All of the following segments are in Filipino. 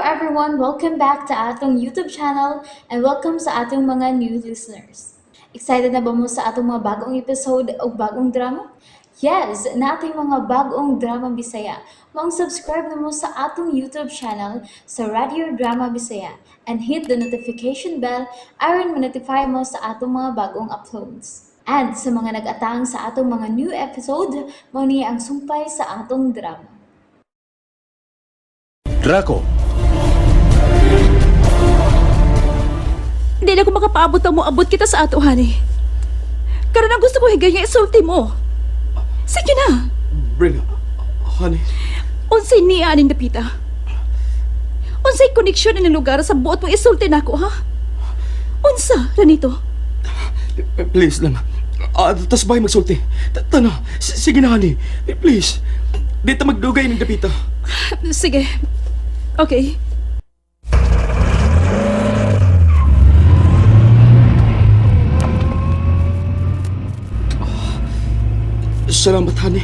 everyone, welcome back to atong YouTube channel and welcome sa atong mga new listeners. Excited na ba mo sa atong mga bagong episode o bagong drama? Yes, na ating mga bagong drama Bisaya. Subscribe na mo sa atong YouTube channel sa Radio Drama Bisaya and hit the notification bell aron ma-notify mo sa atong mga bagong uploads. And sa mga nag-atang sa atong mga new episode, mo niya ang sumpay sa atong drama. Draco, Hindi na ako makapaabot ang mo abot kita sa ato, honey. Karon ang gusto ko higay nga isulti mo. Sige na. Brina, honey, Unsay niya aning napita? Unsay koneksyon ng lugar sa buot mong isulti na ako, ha? Unsa, Ranito? please lang. Tas ba'y magsulti? Tana, sige na, honey. Please. Dito magdugay ng dapita. Sige. Okay. Salamat, honey.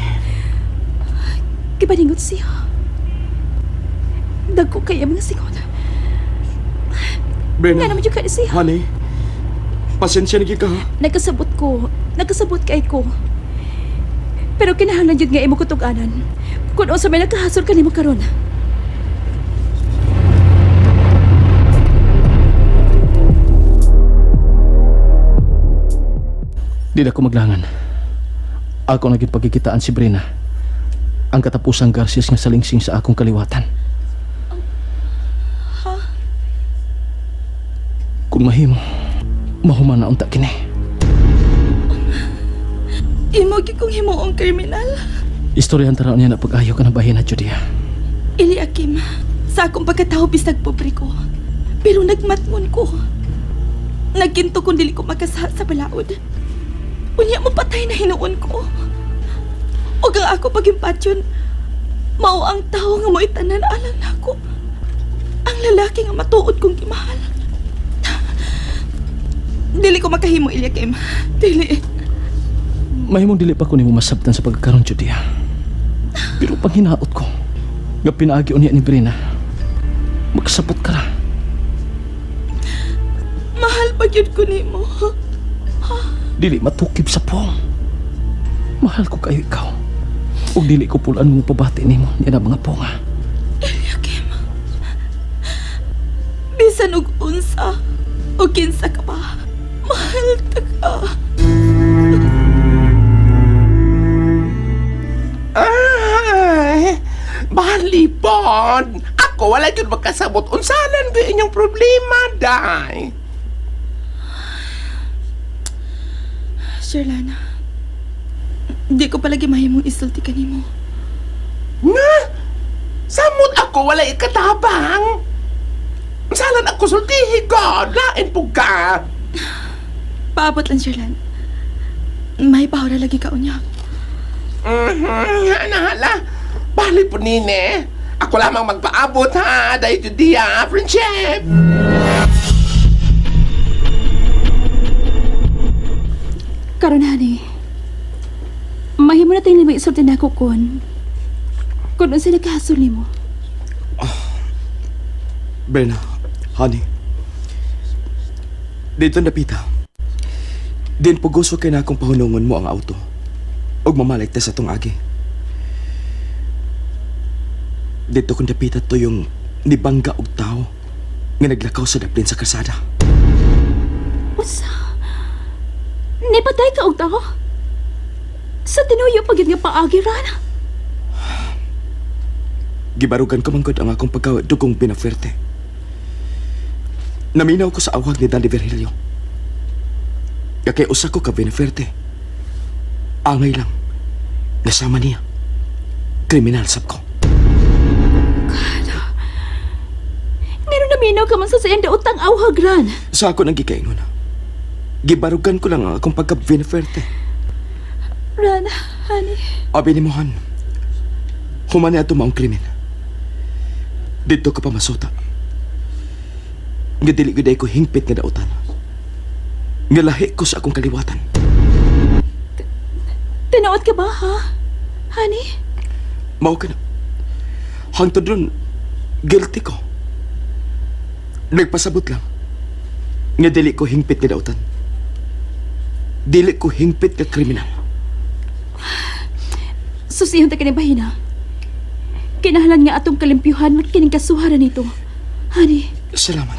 Kibaningot siya. Dagko kaya mga singon. Brina, Nga naman yung kaya siya. honey, pasensya na ka, ha? Nagkasabot kay ko. Pero kinahanglan yun nga imo kutuganan. Kung sa may nagkahasol ka nimo karon. Di na ko maglangan. Ako naging pagkikitaan si Brina. Ang katapusang Garcias nga salingsing sa akong kaliwatan. Kung mahimo, mahuman na unta kini. Imo kong himuong kriminal. Istoryahan taraw niya na pag-ayaw ka na bahin na Judia. Ili Akim, sa akong pagkatao bisag pobre ko. Pero nagmatngon ko. Nagkinto kung dili ko makasaha sa balaod. Unya mo patay na hinuon ko. O ang ako pagimpatyon, mao ang tao nga mo itanan alang nako. Ang lalaki nga matuod kong kimahal. Dili ko makahimo, Ilyakim. Dili. Mahimong dili pa ko nimo masabtan sa pagkakaroon Judia. Pero panghinaot ko, nga pinaagi niya ni Brina, magsabot ka na. Mahal pa yun ko nimo. Dili matukib sa pong. Mahal ko kayo ikaw. Ug dili ko pulaan mong pabati nimo niya na mga ponga. Ilyakim. Bisan og unsa o kinsa ka pa. Mahal ta ka. Ay, balipon. Ako wala yun magkasabot. Unsalan ko inyong problema, day. Sherlana, di ko palagi mahimong isulti ka nimo. Nga? Samot ako wala ikatabang. Unsalan ako sultihi ko. Lain po ka. Paabot lang, Sherlan. May pahora lagi ka unya. Nahala. Bali po nine. Ako lamang magpaabot ha. Dahil Judia, friendship. Karon, honey. Mahimo na tayong lima isulti na ako kung unsa nagkahasol nimo. Brina, honey. Dito dapita. Din puguso kay na akong pahunungon mo ang auto. Og mamalig ta sa tong agi. Dito kung dapita to yung nibangga og tao nga naglakaw sa daplin sa kasada. Usa? Nipatay ka og tao? Sa tinuyo pagid nga paagi rana. Gibarugan ko manggod ang akong pagkadugong binaferte. Naminaw ko sa awag ni Danny Virgilio. Kay usa ko ka binaferte. Angay lang. Nasama niya. Kriminal sab ko. Ngano naminaw ka man sa sayang daotang awhag ran. Sa ako nang gikaingon. Gibarugan ko lang ang akong pagka-binaferte. Rana, honey. Abi ni Mohan. Humani ato maong krimen. Dito ka pa masuta. Nga dili gud ko hingpit nga dautan. Nga lahi ko sa akong kaliwatan. Tinuod ka ba, ha? Honey? Mao ka na. Hangtod ron, guilty ko. Nagpasabot lang. Nga dili ko hingpit nga dautan. Dili ko hingpit nga kriminal. Susiyon ta kini bahina. Kinahanglan nga atong kalimpyuhan mat kining kasuharan nito. Honey, Salamat.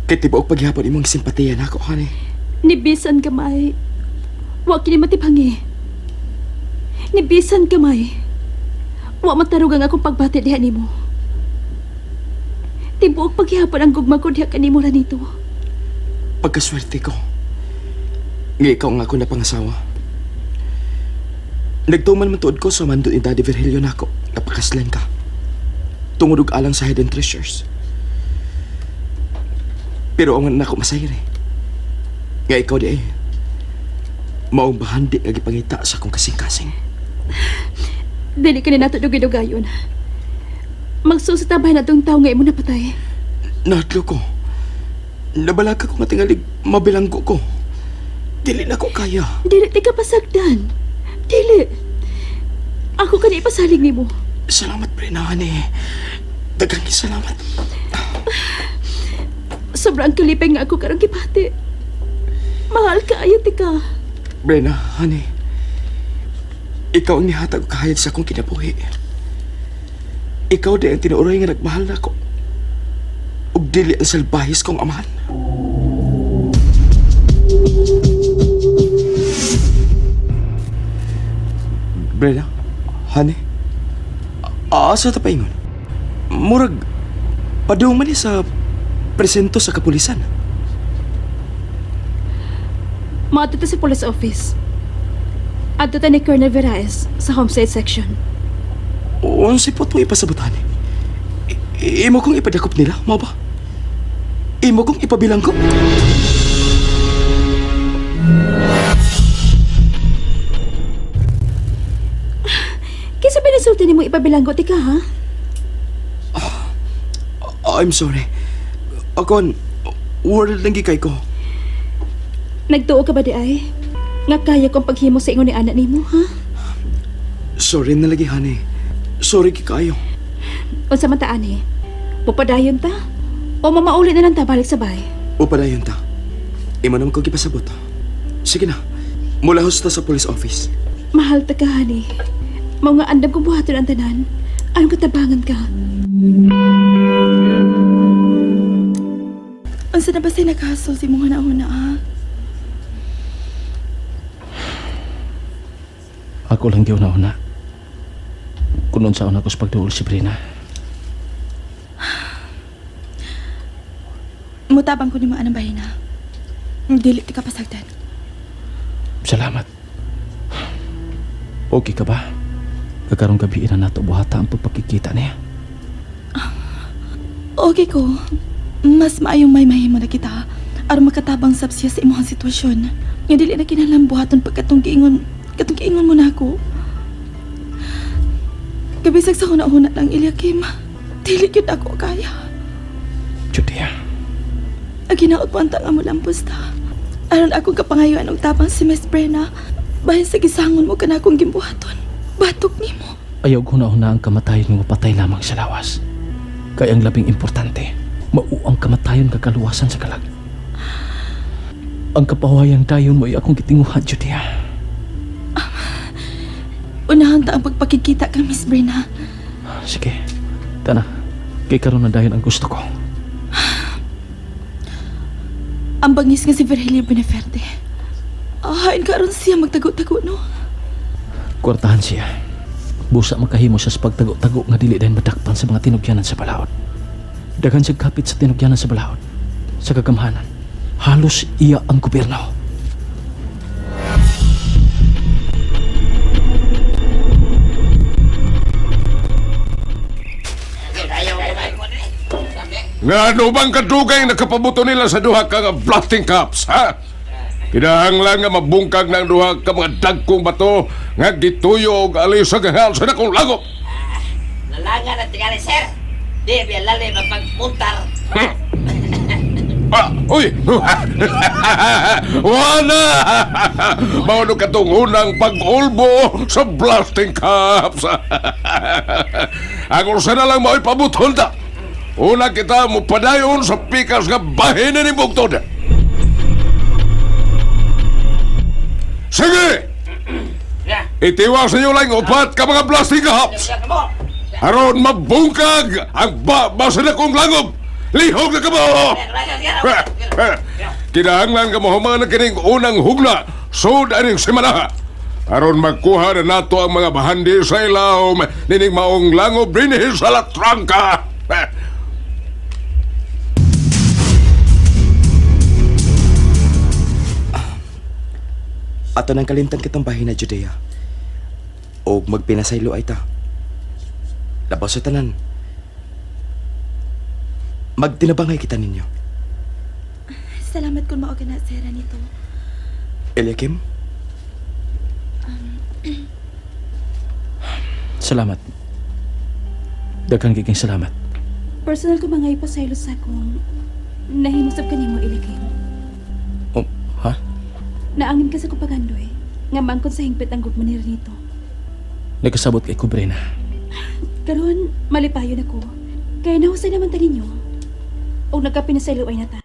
Kay tibuok paghihapon imong simpatiya na ako, honey. nibisan kamay. Wa kini matibhangi. Nibisan kamay. Wa matarog ang akong pagbati diha nimo. Tibuok paghihapon ang gugma ko diha kanimo ra nito. Pagkaswerte ko. Nga ikaw ang ako na pangasawa. Nagtuman man tuod ko sa mando ni Daddy Virgilio na ako. Napakaslan ka. Tungod og alang sa Hidden Treasures. Pero ang na ako masayri. Nga ikaw di ay maong bahandi nga gipangita sa akong kasing-kasing. Dili ka na nato dugidugayon. Magsusutabay na tong tao nga imo napatay. Natlo ko. Nabalaga ko nga tingalig mabilanggo ko. Dili na ko kaya. Dili ti ka pasagdan. Dili. Ako ka na ipasalig nimo. Salamat, Brena, honey. Daghang salamat. Sobrang kalipay nga ako karang kipati. Mahal ka ayo ti ka. Brena, honey. Ikaw ang nihatag ko kahayag sa akong kinabuhi. Ikaw din ang tinuuray nga nagmahal na ako. Ug dili ang salbahis kong amahan. Brena, honey. Asa ta paingon? Murag, padung man ni sa presento sa kapulisan. Maato ta sa police office. Adto ta ni Colonel Veraez sa homicide section. Unsi po mo ipasabutan. Imo kong ipadakop nila, mo ba? Imo kong ipabilang ko? Kisa pinasulti ni mo ipabilanggo ti ka, ha? I'm sorry. Akon, world lang gikay ko. Nagtuo ka ba di ay? Nga kaya kong paghimo sa ingon ni anak nimo, ha? Sorry na lagi, honey. Sorry kayo. Unsa man ta ani? Pupadayon ta? O mamauli na lang ta balik sa bahay? Upadayon ta. Imo naman ko gipasabot. Sige na. Mula hosta sa police office. Mahal ta ka, honey. Mga andam kong buhaton ang tanan. Anong katabangan ka? Unsa na ba siya nakaso si mga nauna, ha? Ako lang gyud nauna. Kunon sa una ko sa pagduol si Brina. Mutabang ko ni mga anang bahina. Dili ti ka pasagdan. Salamat. Okay ka ba? Kakarong gabi na nato buhata ang pagpakikita niya. Okay ko. Mas maayong may mahimo na kita aron makatabang sab siya sa imong sitwasyon. Nga dili na kinahanglan buhaton pagkatong giingon mo na ako. Kabisag sa una-una lang, Eliakim. Dili gyud ako kaya. Judia, Ang ginaot mo ang tanga mo lampos ta. Aron ako kapangayuan og tabang si Miss Brena. Bahin sa gisangon mo kana akong gimbuhaton. Batok nimo. ayaw ko na ang kamatayon ng mapatay lamang sa lawas. Kaya ang labing importante, mauang kamatayon kakaluwasan sa kalag. Ang kapahuayang dayon mo ay akong gitinguhan, Judia. Unahan ta ang pagpakikita kang Miss Brena. Sige, tana. Kay karon na dayon ang gusto ko. Ang bangis nga si Virgilio Beneferte. Hain ka ron siya magtago-tago, no? Kwartahan siya. Busa makahimo siya sa pagtago-tago nga dili dayon madakpan sa mga tinugyanan sa balaod. Daghan siya kapit sa tinugyanan sa balaod. Sa kagamhanan, halos iya ang gobyerno. Nga ano bang kadugay nakapabuto nila sa duha ka nga blasting cups, ha? Kinahanglan nga mabungkag ng duha ka mga dagkong bato nga gituyo og alis sa gahal sa dakong lagop. Lalangan at tingali, sir. Di, biya lali mapagpuntar. Uy! Wala! Mauno katong unang pag-ulbo sa blasting cups. Ang ursa na lang mao'y pabuton ta. Una kita mo padayon sa pikas nga bahin ni Bugtod. Sige! Ya, Itiwas ninyo lang upat ka mga plastic hops. ya mo. Aron mabungkag ang basa na kong langob. Lihog na ka mo! Kinahanglan ka mo humana kining unang hugna. Sud aning simanaha. Aron magkuha na nato ang mga bahandi sa ilaw. Nining maong langob rinhi sa latrangka. Ato nang kalimtan kitang bahin na Judea. O magpinasaylo ay ta. Labas sa tanan. Magtinabangay kita ninyo. Salamat kung mao na sir nito. Eliakim, Salamat. Daghang giging salamat. Personal ko mga ipasaylo sa akong nahimusap kanimo ilikim. Oh, ha? Naangin ka sa kupagandoy. Nga mangkot sa hingpit ang gugmanir nito. Nagkasabot kay Kubrina. Karon malipayon ako. Kaya nahusay naman ta ninyo. O nagkapinasaylo ay nata.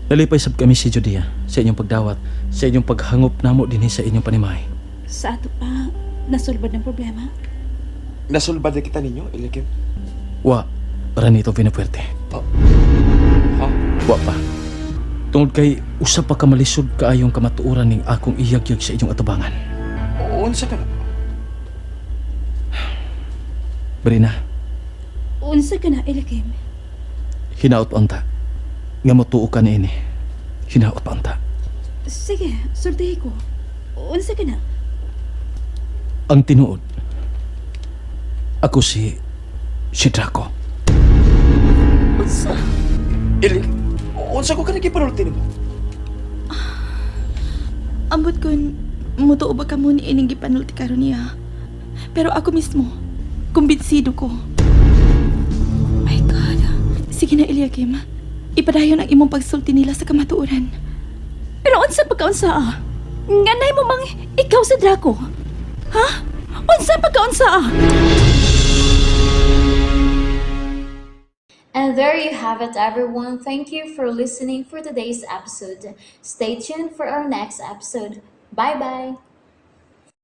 Nalipay sab kami si Judea sa inyong pagdawat, sa inyong paghangop namo dinhi sa inyong panimay. Sa ato pa, nasulbad ng problema. nasulbad na kita ninyo, Eliakim. Wa, Ranito Vinapuerte. Ha? Wa pa. Tungod kay usa pa ka malisod kaayong kamatuoran ning akong iyagyag sa inyong atubangan. Unsa ka na? Brina, Unsa ka na, Elikim? hinaot pa anta. Nga matuo ka ni ini. Hinaot pa anta. Sige, sultihi ko. Unsa ka na? Ang tinuod, ako si Draco. Unsa? Eliakim, unsa ko ka nagipalulti nimo? Ambot kun mutuo ba ka mo ni ining gipanulti karon niya. Pero ako mismo, kumbinsido ko. My God. Sige na, Eliakim. Ipadayon ang imong pagsulti nila sa kamatuoran. Pero unsa pagkaunsa ah? Nganay mo mang ikaw sa Draco? Ha? Unsa pagkaunsa ah? And there you have it, everyone. Thank you for listening for today's episode. Stay tuned for our next episode. Bye bye.